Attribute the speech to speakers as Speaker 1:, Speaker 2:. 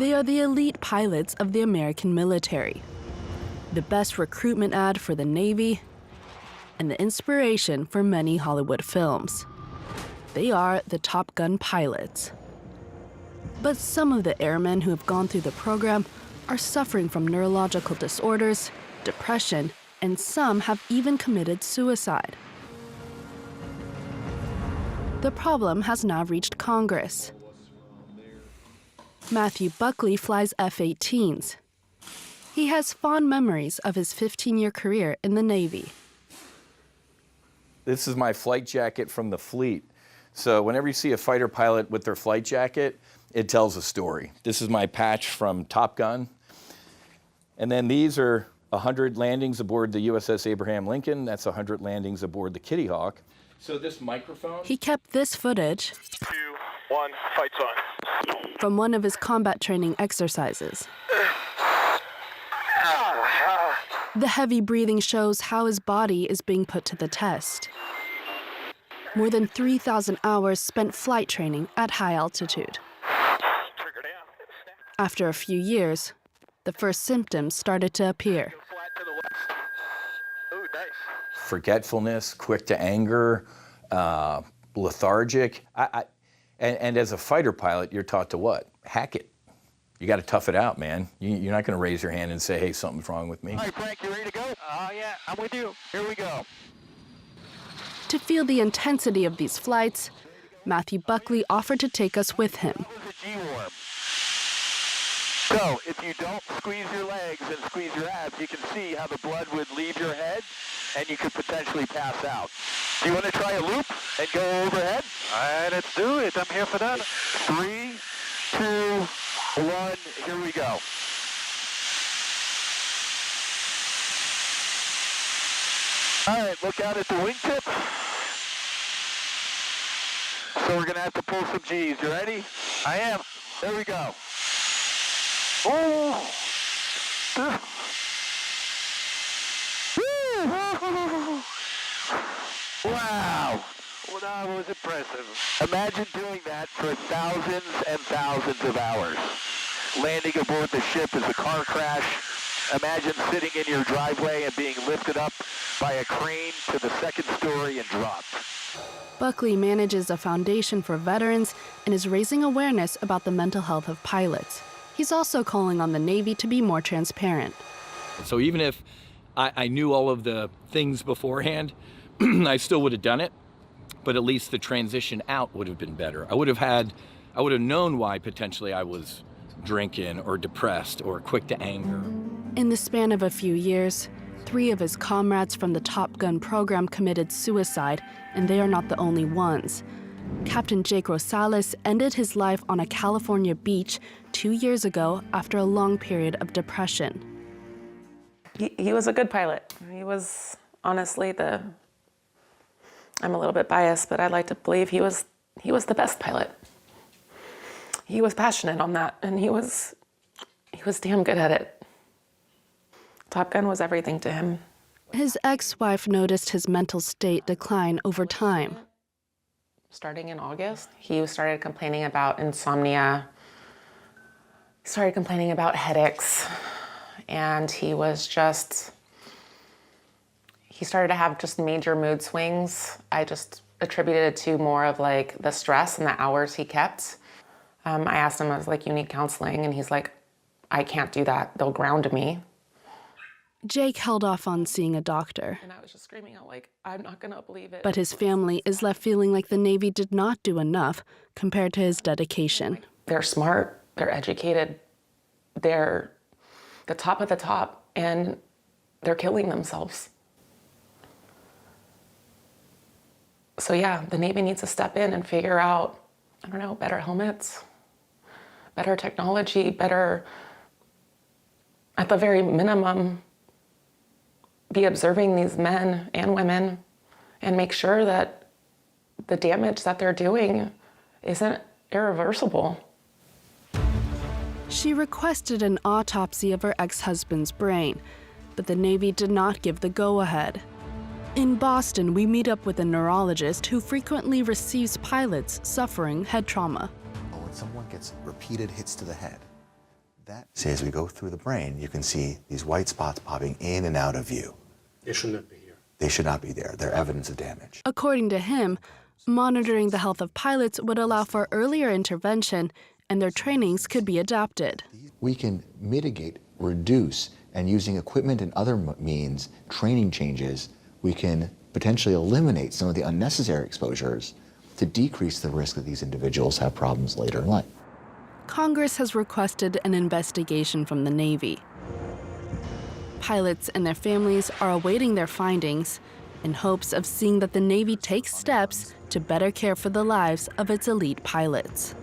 Speaker 1: They are the elite pilots of the American military, the best recruitment ad for the Navy, and the inspiration for many Hollywood films. They are the Top Gun pilots. But some of the airmen who have gone through the program are suffering from neurological disorders, depression, and some have even committed suicide. The problem has now reached Congress. Matthew Buckley flies F-18s. He has fond memories of his 15-year career in the Navy.
Speaker 2: This is my flight jacket from the fleet. So whenever you see a fighter pilot with their flight jacket, it tells a story. This is my patch from Top Gun. And then these are 100 landings aboard the USS Abraham Lincoln. That's 100 landings aboard the Kitty Hawk. So this microphone...
Speaker 1: He kept this footage
Speaker 3: 2, 1, fight's on.
Speaker 1: from one of his combat training exercises. The heavy breathing shows how his body is being put to the test. More than 3,000 hours spent flight training at high altitude. After a few years, the first symptoms started to appear.
Speaker 2: Forgetfulness, quick to anger, lethargic. And as a fighter pilot, you're taught to what? Hack it. You got to tough it out, man. You're not going to raise your hand and say, hey, something's wrong with me.
Speaker 3: All right, Frank, you ready to go? Yeah, I'm with you. Here we go.
Speaker 1: To feel the intensity of these flights, Matthew Buckley offered to take us with him.
Speaker 3: So, if you don't squeeze your legs and squeeze your abs, you can see how the blood would leave your head, and you could potentially pass out. Do you want to try a loop and go overhead? All right, let's do it. I'm here for that. 3, 2, 1, here we go. All right, look out at the wingtip. So we're going to have to pull some G's. You ready? I am. There we go. Oh! Wow! Well, that was impressive. Imagine doing that for thousands and thousands of hours. Landing aboard the ship is a car crash. Imagine sitting in your driveway and being lifted up by a crane to the second story and dropped.
Speaker 1: Buckley manages a foundation for veterans and is raising awareness about the mental health of pilots. He's also calling on the Navy to be more transparent.
Speaker 2: So even if I knew all of the things beforehand, I still would have done it, but at least the transition out would have been better. I would have known why potentially I was drinking or depressed or quick to anger.
Speaker 1: In the span of a few years, 3 of his comrades from the Top Gun program committed suicide, and they are not the only ones. Captain Jake Rosales ended his life on a California beach 2 years ago after a long period of depression.
Speaker 4: He was a good pilot. He was honestly I'm a little bit biased, but I'd like to believe he was the best pilot. He was passionate on that, and he was damn good at it. Top Gun was everything to him.
Speaker 1: His ex-wife noticed his mental state decline over time.
Speaker 4: Starting in August, he started complaining about insomnia. He started complaining about headaches, and he started to have just major mood swings. I just attributed it to more of like the stress and the hours he kept. I asked him, I was like, you need counseling, and he's like, I can't do that, they'll ground me.
Speaker 1: Jake held off on seeing a doctor.
Speaker 4: And I was just screaming out like, I'm not gonna believe it.
Speaker 1: But his family is left feeling like the Navy did not do enough compared to his dedication.
Speaker 4: They're smart, they're educated, they're the top of the top, and they're killing themselves. So yeah, the Navy needs to step in and figure out, I don't know, better helmets, better technology, better, at the very minimum, be observing these men and women and make sure that the damage that they're doing isn't irreversible.
Speaker 1: She requested an autopsy of her ex-husband's brain, but the Navy did not give the go-ahead. In Boston, we meet up with a neurologist who frequently receives pilots suffering head trauma.
Speaker 5: When someone gets repeated hits to the head, See, as we go through the brain, you can see these white spots popping in and out of view.
Speaker 6: They should not be here.
Speaker 5: They should not be there. They're evidence of damage.
Speaker 1: According to him, monitoring the health of pilots would allow for earlier intervention, and their trainings could be adapted.
Speaker 5: We can mitigate, reduce, and using equipment and other means, training changes, we can potentially eliminate some of the unnecessary exposures to decrease the risk that these individuals have problems later in life.
Speaker 1: Congress has requested an investigation from the Navy. Pilots and their families are awaiting their findings in hopes of seeing that the Navy takes steps to better care for the lives of its elite pilots.